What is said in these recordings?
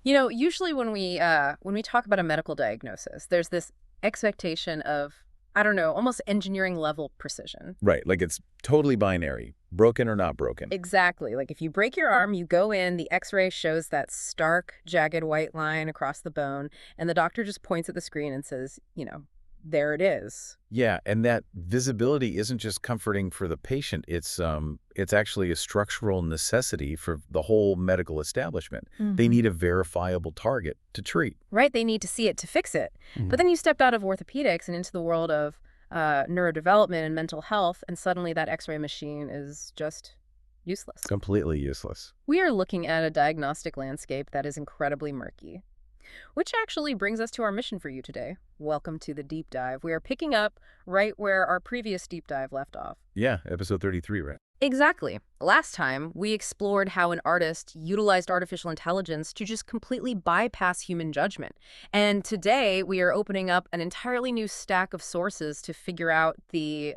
Usually when we talk about a medical diagnosis, there's this expectation of, I don't know, almost engineering level precision. Right, like it's totally binary, broken or not broken. Exactly. Like if you break your arm, you go in, the x-ray shows that stark, jagged white line across the bone, and the doctor just points at the screen and says, there it is. Yeah, and that visibility isn't just comforting for the patient, it's actually a structural necessity for the whole medical establishment. They need a verifiable target to treat. Right, they need to see it to fix it. But then you step out of orthopedics and into the world of neurodevelopment and mental health, and suddenly that x-ray machine is just useless. Completely useless. We are looking at a diagnostic landscape that is incredibly murky. Which actually brings us to our mission for you today. Welcome to the deep dive. We are picking up right where our previous deep dive left off. Yeah, episode 33, right? Exactly. Last time, we explored how an artist utilized artificial intelligence to just completely bypass human judgment. And today, we are opening up an entirely new stack of sources to figure out the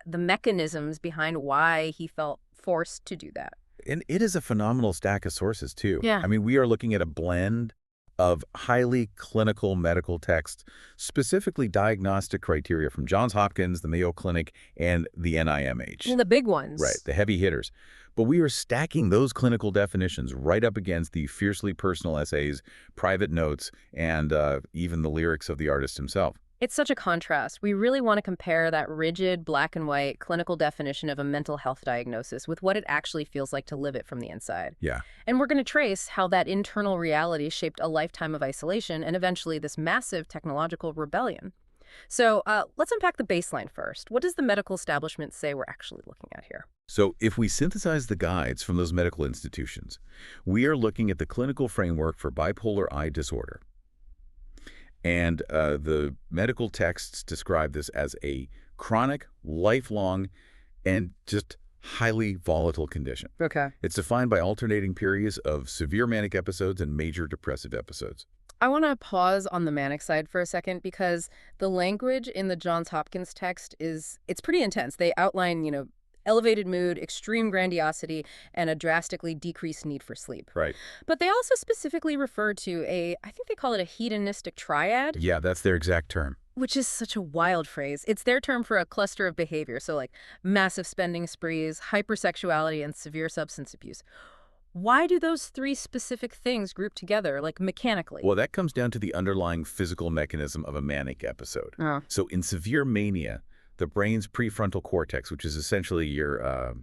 mechanisms behind why he felt forced to do that. And it is a phenomenal stack of sources, too. Yeah. I mean, we are looking at a blend of highly clinical medical texts, specifically diagnostic criteria from Johns Hopkins, the Mayo Clinic, and the NIMH. And the big ones. Right, the heavy hitters. But we are stacking those clinical definitions right up against the fiercely personal essays, private notes, and even the lyrics of the artist himself. It's such a contrast. We really want to compare that rigid, black and white clinical definition of a mental health diagnosis with what it actually feels like to live it from the inside. Yeah. And we're going to trace how that internal reality shaped a lifetime of isolation and eventually this massive technological rebellion. So let's unpack the baseline first. What does the medical establishment say we're actually looking at here? So if we synthesize the guides from those medical institutions, we are looking at the clinical framework for bipolar I disorder. And the medical texts describe this as a chronic, lifelong, and just highly volatile condition. Okay. It's defined by alternating periods of severe manic episodes and major depressive episodes. I want to pause on the manic side for a second because the language in the Johns Hopkins text it's pretty intense. They outline, elevated mood, extreme grandiosity, and a drastically decreased need for sleep. Right. But they also specifically refer to I think they call it a hedonistic triad. Yeah, that's their exact term. Which is such a wild phrase. It's their term for a cluster of behavior, so like massive spending sprees, hypersexuality, and severe substance abuse. Why do those three specific things group together, like mechanically? Well, that comes down to the underlying physical mechanism of a manic episode. Oh. So in severe mania, the brain's prefrontal cortex, which is essentially your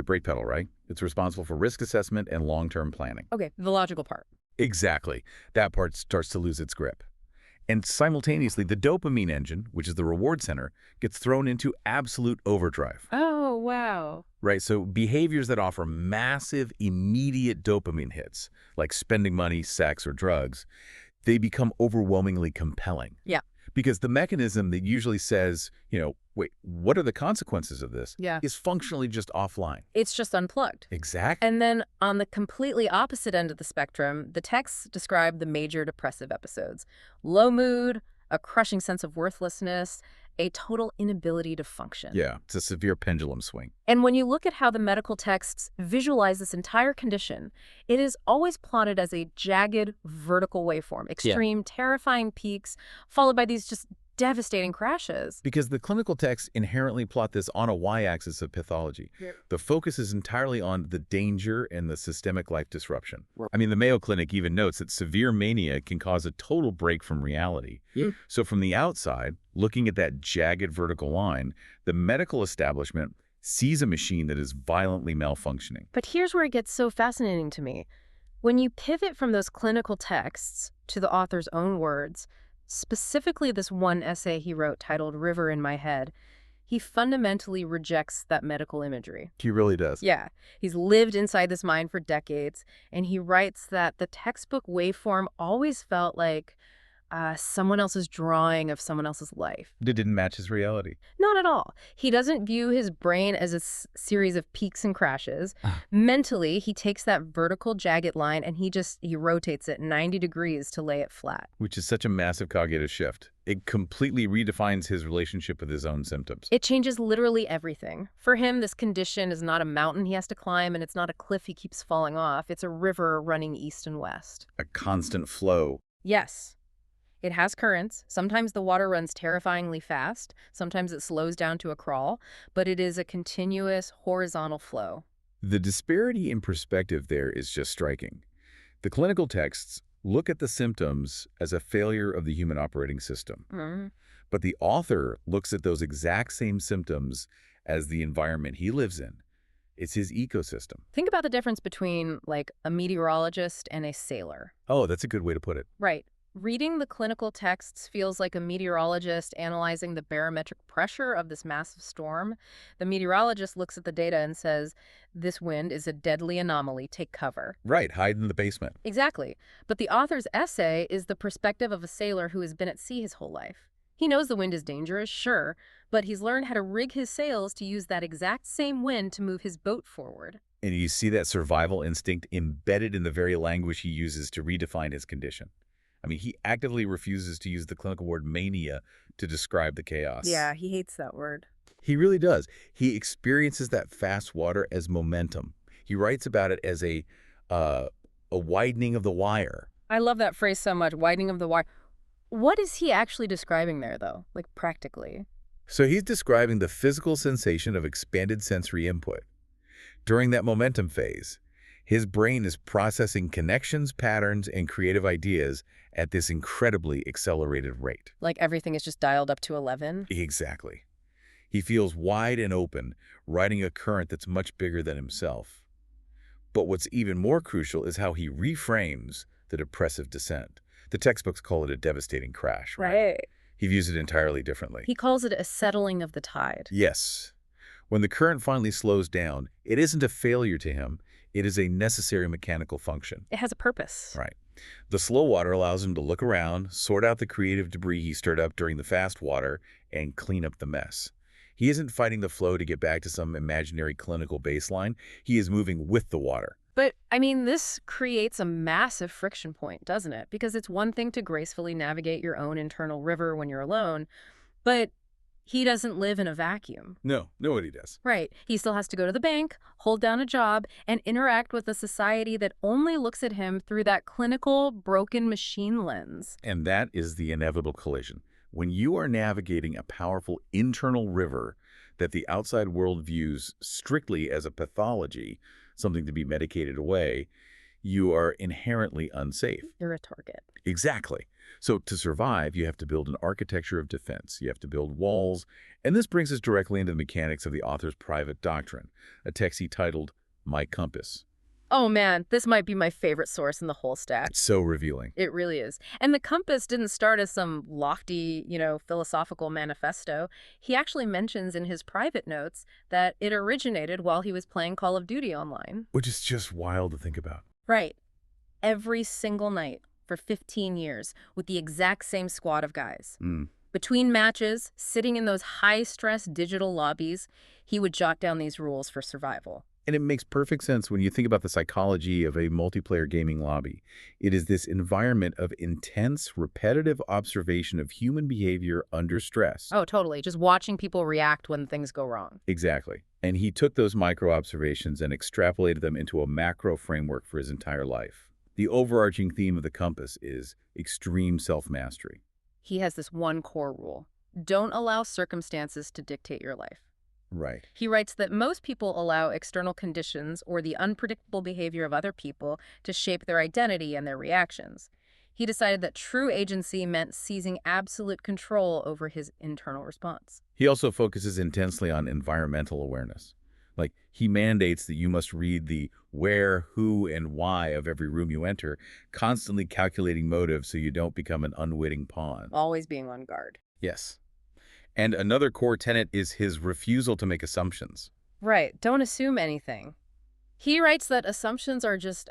brake pedal, right? It's responsible for risk assessment and long-term planning. Okay, the logical part. Exactly. That part starts to lose its grip. And simultaneously, the dopamine engine, which is the reward center, gets thrown into absolute overdrive. Oh, wow. Right, so behaviors that offer massive, immediate dopamine hits, like spending money, sex, or drugs, they become overwhelmingly compelling. Yeah. Because the mechanism that usually says, wait, what are the consequences of this? Yeah. Is functionally just offline. It's just unplugged. Exactly. And then on the completely opposite end of the spectrum, the texts describe the major depressive episodes. Low mood, a crushing sense of worthlessness, a total inability to function. Yeah, it's a severe pendulum swing. And when you look at how the medical texts visualize this entire condition, it is always plotted as a jagged vertical waveform, extreme, terrifying peaks, followed by these just devastating crashes. Because the clinical texts inherently plot this on a y-axis of pathology. Yeah. The focus is entirely on the danger and the systemic life disruption. I mean, the Mayo Clinic even notes that severe mania can cause a total break from reality. Yeah. So from the outside, looking at that jagged vertical line, the medical establishment sees a machine that is violently malfunctioning. But here's where it gets so fascinating to me. When you pivot from those clinical texts to the author's own words, specifically this one essay he wrote titled River in My Head, he fundamentally rejects that medical imagery. He really does. Yeah. He's lived inside this mind for decades, and he writes that the textbook waveform always felt like Someone else's drawing of someone else's life. It didn't match his reality. Not at all. He doesn't view his brain as a series of peaks and crashes. Ah. Mentally, he takes that vertical jagged line and he rotates it 90 degrees to lay it flat. Which is such a massive cognitive shift. It completely redefines his relationship with his own symptoms. It changes literally everything. For him, this condition is not a mountain he has to climb, and it's not a cliff he keeps falling off. It's a river running east and west. A constant flow. Yes. It has currents. Sometimes the water runs terrifyingly fast. Sometimes it slows down to a crawl. But it is a continuous horizontal flow. The disparity in perspective there is just striking. The clinical texts look at the symptoms as a failure of the human operating system. Mm. But the author looks at those exact same symptoms as the environment he lives in. It's his ecosystem. Think about the difference between, like, a meteorologist and a sailor. Oh, that's a good way to put it. Right. Reading the clinical texts feels like a meteorologist analyzing the barometric pressure of this massive storm. The meteorologist looks at the data and says, this wind is a deadly anomaly, take cover. Right, hide in the basement. Exactly. But the author's essay is the perspective of a sailor who has been at sea his whole life. He knows the wind is dangerous, sure, but he's learned how to rig his sails to use that exact same wind to move his boat forward. And you see that survival instinct embedded in the very language he uses to redefine his condition. I mean, he actively refuses to use the clinical word mania to describe the chaos. Yeah, he hates that word. He really does. He experiences that fast water as momentum. He writes about it as a widening of the wire. I love that phrase so much, widening of the wire. What is he actually describing there, though, like practically? So he's describing the physical sensation of expanded sensory input. During that momentum phase, his brain is processing connections, patterns, and creative ideas at this incredibly accelerated rate. Like everything is just dialed up to 11? Exactly. He feels wide and open, riding a current that's much bigger than himself. But what's even more crucial is how he reframes the depressive descent. The textbooks call it a devastating crash, right? He views it entirely differently. He calls it a settling of the tide. Yes. When the current finally slows down, it isn't a failure to him. It is a necessary mechanical function. It has a purpose. Right. The slow water allows him to look around, sort out the creative debris he stirred up during the fast water, and clean up the mess. He isn't fighting the flow to get back to some imaginary clinical baseline. He is moving with the water. But, I mean, this creates a massive friction point, doesn't it? Because it's one thing to gracefully navigate your own internal river when you're alone, but he doesn't live in a vacuum. No, nobody does. Right. He still has to go to the bank, hold down a job, and interact with a society that only looks at him through that clinical, broken machine lens. And that is the inevitable collision. When you are navigating a powerful internal river that the outside world views strictly as a pathology, something to be medicated away, you are inherently unsafe. You're a target. Exactly. So to survive, you have to build an architecture of defense. You have to build walls. And this brings us directly into the mechanics of the author's private doctrine, a text he titled My Compass. Oh man, this might be my favorite source in the whole stack. It's so revealing. It really is. And the compass didn't start as some lofty, philosophical manifesto. He actually mentions in his private notes that it originated while he was playing Call of Duty online. Which is just wild to think about. Right. Every single night for 15 years with the exact same squad of guys. Between matches, sitting in those high-stress digital lobbies, he would jot down these rules for survival. And it makes perfect sense when you think about the psychology of a multiplayer gaming lobby. It is this environment of intense, repetitive observation of human behavior under stress. Oh, totally. Just watching people react when things go wrong. Exactly. And he took those micro-observations and extrapolated them into a macro framework for his entire life. The overarching theme of the compass is extreme self-mastery. He has this one core rule. Don't allow circumstances to dictate your life. Right. He writes that most people allow external conditions or the unpredictable behavior of other people to shape their identity and their reactions. He decided that true agency meant seizing absolute control over his internal response. He also focuses intensely on environmental awareness. Like, he mandates that you must read the where, who, and why of every room you enter, constantly calculating motives so you don't become an unwitting pawn. Always being on guard. Yes. And another core tenet is his refusal to make assumptions. Right. Don't assume anything. He writes that assumptions are just,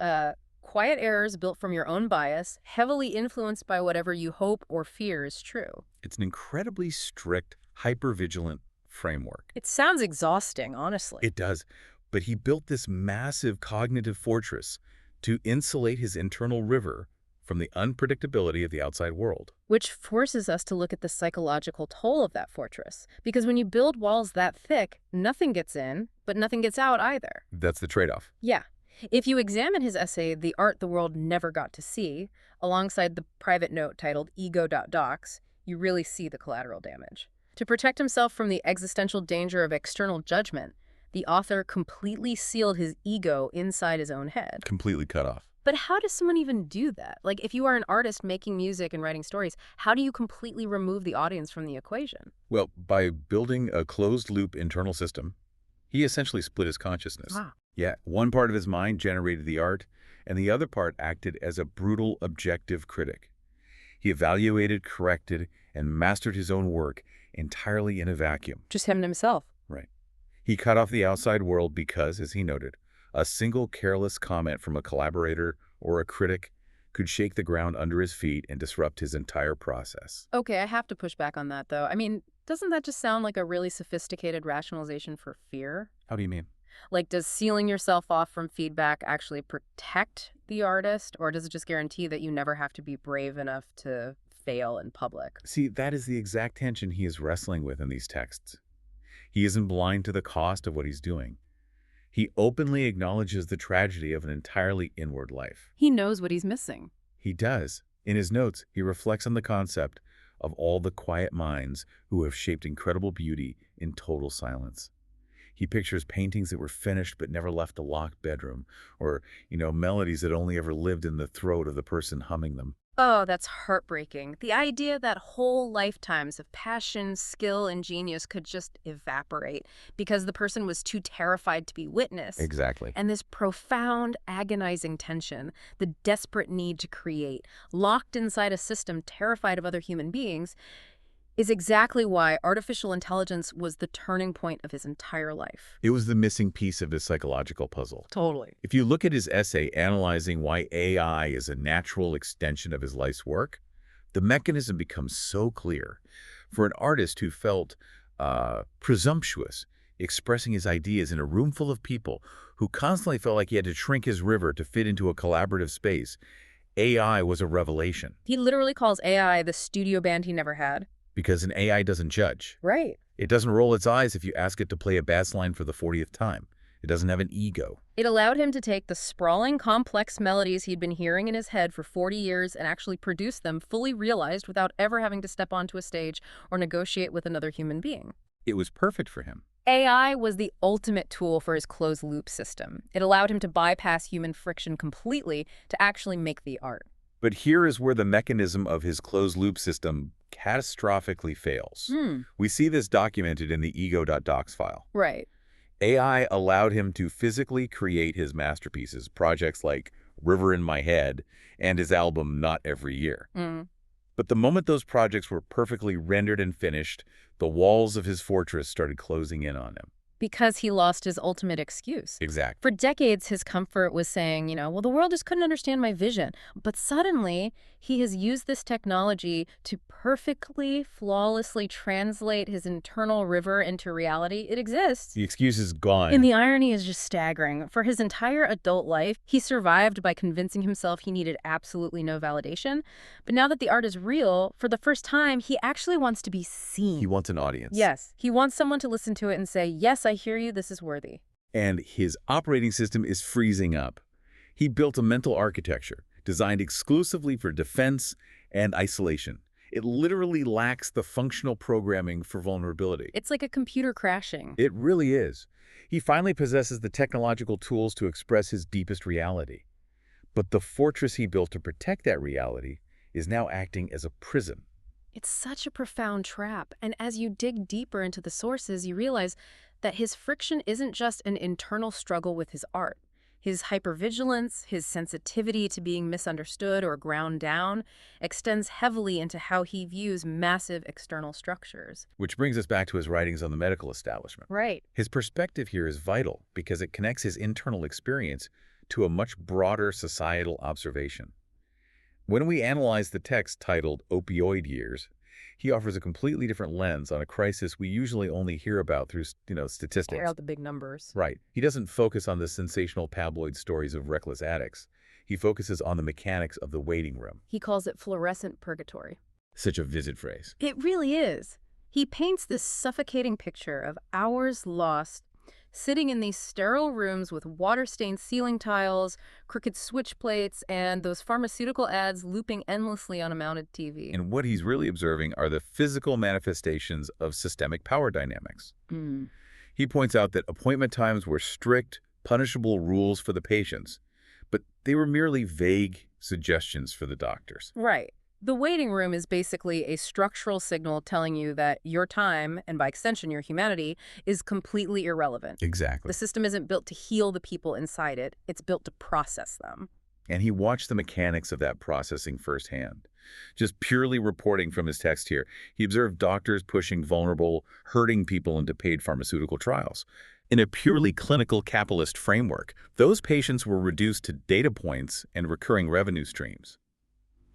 quiet errors built from your own bias, heavily influenced by whatever you hope or fear is true. It's an incredibly strict, hypervigilant framework. It sounds exhausting, honestly. It does. But he built this massive cognitive fortress to insulate his internal river from the unpredictability of the outside world. Which forces us to look at the psychological toll of that fortress. Because when you build walls that thick, nothing gets in, but nothing gets out either. That's the trade-off. Yeah. If you examine his essay, The Art the World Never Got to See, alongside the private note titled ego.docs, you really see the collateral damage. To protect himself from the existential danger of external judgment, the author completely sealed his ego inside his own head. Completely cut off. But how does someone even do that? Like, if you are an artist making music and writing stories, how do you completely remove the audience from the equation? Well, by building a closed-loop internal system, he essentially split his consciousness. Wow. Yeah, one part of his mind generated the art, and the other part acted as a brutal, objective critic. He evaluated, corrected, and mastered his own work entirely in a vacuum. Just him and himself. Right. He cut off the outside world because, as he noted, a single careless comment from a collaborator or a critic could shake the ground under his feet and disrupt his entire process. Okay, I have to push back on that, though. I mean, doesn't that just sound like a really sophisticated rationalization for fear? How do you mean? Like, does sealing yourself off from feedback actually protect the artist, or does it just guarantee that you never have to be brave enough to fail in public? See, that is the exact tension he is wrestling with in these texts. He isn't blind to the cost of what he's doing. He openly acknowledges the tragedy of an entirely inward life. He knows what he's missing. He does. In his notes, he reflects on the concept of all the quiet minds who have shaped incredible beauty in total silence. He pictures paintings that were finished but never left a locked bedroom, or, melodies that only ever lived in the throat of the person humming them. Oh, that's heartbreaking. The idea that whole lifetimes of passion, skill, and genius could just evaporate because the person was too terrified to be witnessed. Exactly. And this profound, agonizing tension, the desperate need to create, locked inside a system terrified of other human beings, is exactly why artificial intelligence was the turning point of his entire life. It was the missing piece of his psychological puzzle. Totally. If you look at his essay analyzing why AI is a natural extension of his life's work, the mechanism becomes so clear. For an artist who felt presumptuous, expressing his ideas in a room full of people, who constantly felt like he had to shrink his river to fit into a collaborative space, AI was a revelation. He literally calls AI the studio band he never had. Because an AI doesn't judge. Right. It doesn't roll its eyes if you ask it to play a bass line for the 40th time. It doesn't have an ego. It allowed him to take the sprawling, complex melodies he'd been hearing in his head for 40 years and actually produce them fully realized without ever having to step onto a stage or negotiate with another human being. It was perfect for him. AI was the ultimate tool for his closed-loop system. It allowed him to bypass human friction completely to actually make the art. But here is where the mechanism of his closed-loop system catastrophically fails. We see this documented in the ego.docs file. Right. AI allowed him to physically create his masterpieces, projects like River in My Head and his album Not Every Year. But the moment those projects were perfectly rendered and finished, the walls of his fortress started closing in on him. Because he lost his ultimate excuse. Exactly. For decades, his comfort was saying, well, the world just couldn't understand my vision. But suddenly, he has used this technology to perfectly, flawlessly translate his internal river into reality. It exists. The excuse is gone. And the irony is just staggering. For his entire adult life, he survived by convincing himself he needed absolutely no validation. But now that the art is real, for the first time, he actually wants to be seen. He wants an audience. Yes. He wants someone to listen to it and say, yes, I hear you, this is worthy. And his operating system is freezing up. He built a mental architecture designed exclusively for defense and isolation. It literally lacks the functional programming for vulnerability. It's like a computer crashing. It really is. He finally possesses the technological tools to express his deepest reality. But the fortress he built to protect that reality is now acting as a prison. It's such a profound trap. And as you dig deeper into the sources, you realize that his friction isn't just an internal struggle with his art. His hypervigilance, his sensitivity to being misunderstood or ground down, extends heavily into how he views massive external structures. Which brings us back to his writings on the medical establishment. Right. His perspective here is vital because it connects his internal experience to a much broader societal observation. When we analyze the text titled Opioid Years, he offers a completely different lens on a crisis we usually only hear about through, Air statistics. out the big numbers. Right. He doesn't focus on the sensational tabloid stories of reckless addicts. He focuses on the mechanics of the waiting room. He calls it fluorescent purgatory. Such a vivid phrase. It really is. He paints this suffocating picture of hours lost sitting in these sterile rooms with water-stained ceiling tiles, crooked switch plates, and those pharmaceutical ads looping endlessly on a mounted TV. And what he's really observing are the physical manifestations of systemic power dynamics. Mm. He points out that appointment times were strict, punishable rules for the patients, but they were merely vague suggestions for the doctors. Right. The waiting room is basically a structural signal telling you that your time, and by extension your humanity, is completely irrelevant. Exactly. The system isn't built to heal the people inside it. It's built to process them. And he watched the mechanics of that processing firsthand. Just purely reporting from his text here, he observed doctors pushing vulnerable, hurting people into paid pharmaceutical trials. In a purely clinical capitalist framework, those patients were reduced to data points and recurring revenue streams.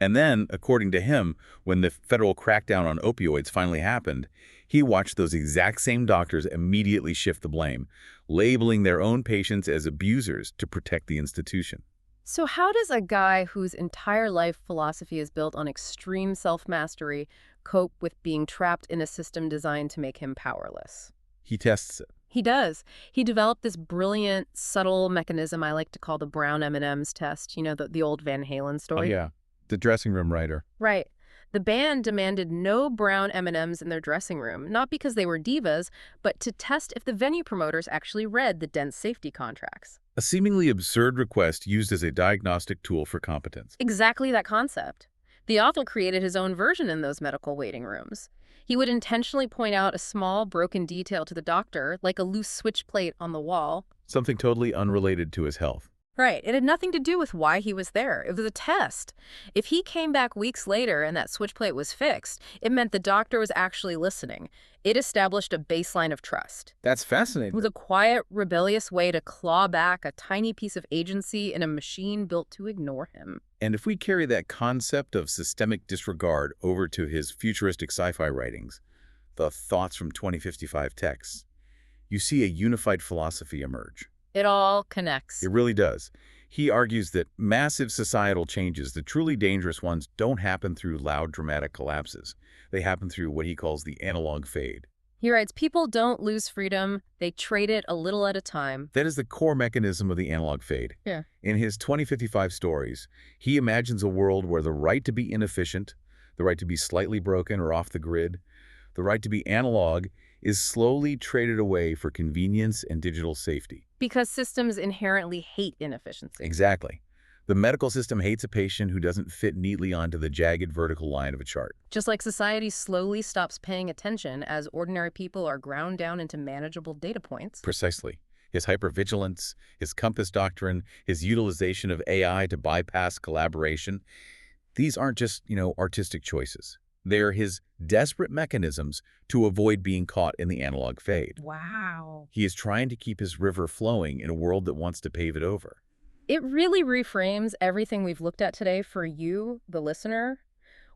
And then, according to him, when the federal crackdown on opioids finally happened, he watched those exact same doctors immediately shift the blame, labeling their own patients as abusers to protect the institution. So how does a guy whose entire life philosophy is built on extreme self-mastery cope with being trapped in a system designed to make him powerless? He tests it. He does. He developed this brilliant, subtle mechanism I like to call the brown M&Ms test, the old Van Halen story. Oh, yeah. The dressing room writer. Right. The band demanded no brown M&Ms in their dressing room, not because they were divas, but to test if the venue promoters actually read the dense safety contracts. A seemingly absurd request used as a diagnostic tool for competence. Exactly that concept. The author created his own version in those medical waiting rooms. He would intentionally point out a small, broken detail to the doctor, like a loose switch plate on the wall. Something totally unrelated to his health. Right. It had nothing to do with why he was there. It was a test. If he came back weeks later and that switch plate was fixed, it meant the doctor was actually listening. It established a baseline of trust. That's fascinating. It was a quiet, rebellious way to claw back a tiny piece of agency in a machine built to ignore him. And if we carry that concept of systemic disregard over to his futuristic sci-fi writings, the Thoughts from 2055 texts, you see a unified philosophy emerge. It all connects. It really does. He argues that massive societal changes, the truly dangerous ones, don't happen through loud, dramatic collapses. They happen through what he calls the analog fade. He writes, people don't lose freedom. They trade it a little at a time. That is the core mechanism of the analog fade. Yeah. In his 2055 stories, he imagines a world where the right to be inefficient, the right to be slightly broken or off the grid, the right to be analog is slowly traded away for convenience and digital safety. Because systems inherently hate inefficiency. Exactly. The medical system hates a patient who doesn't fit neatly onto the jagged vertical line of a chart. Just like society slowly stops paying attention as ordinary people are ground down into manageable data points. Precisely. His hypervigilance, his compass doctrine, his utilization of AI to bypass collaboration, these aren't just, artistic choices. They're his desperate mechanisms to avoid being caught in the analog fade. Wow. He is trying to keep his river flowing in a world that wants to pave it over. It really reframes everything we've looked at today for you, the listener.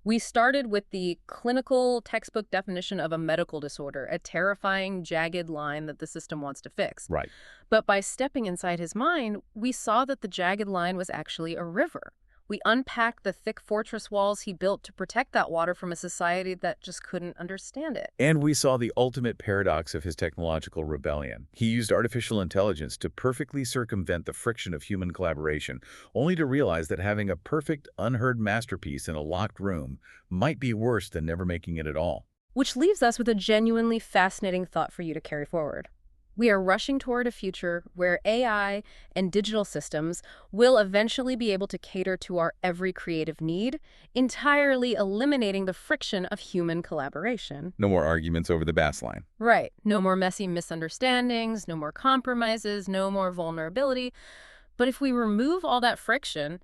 We started with the clinical textbook definition of a medical disorder, a terrifying, jagged line that the system wants to fix. Right. But by stepping inside his mind, we saw that the jagged line was actually a river. We unpacked the thick fortress walls he built to protect that water from a society that just couldn't understand it. And we saw the ultimate paradox of his technological rebellion. He used artificial intelligence to perfectly circumvent the friction of human collaboration, only to realize that having a perfect, unheard masterpiece in a locked room might be worse than never making it at all. Which leaves us with a genuinely fascinating thought for you to carry forward. We are rushing toward a future where AI and digital systems will eventually be able to cater to our every creative need, entirely eliminating the friction of human collaboration. No more arguments over the bass line. Right. No more messy misunderstandings, no more compromises, no more vulnerability. But if we remove all that friction,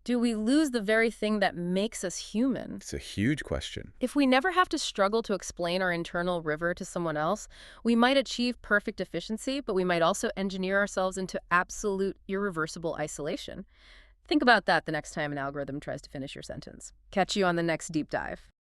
Do we lose the very thing that makes us human? It's a huge question. If we never have to struggle to explain our internal river to someone else, we might achieve perfect efficiency, but we might also engineer ourselves into absolute irreversible isolation. Think about that the next time an algorithm tries to finish your sentence. Catch you on the next deep dive.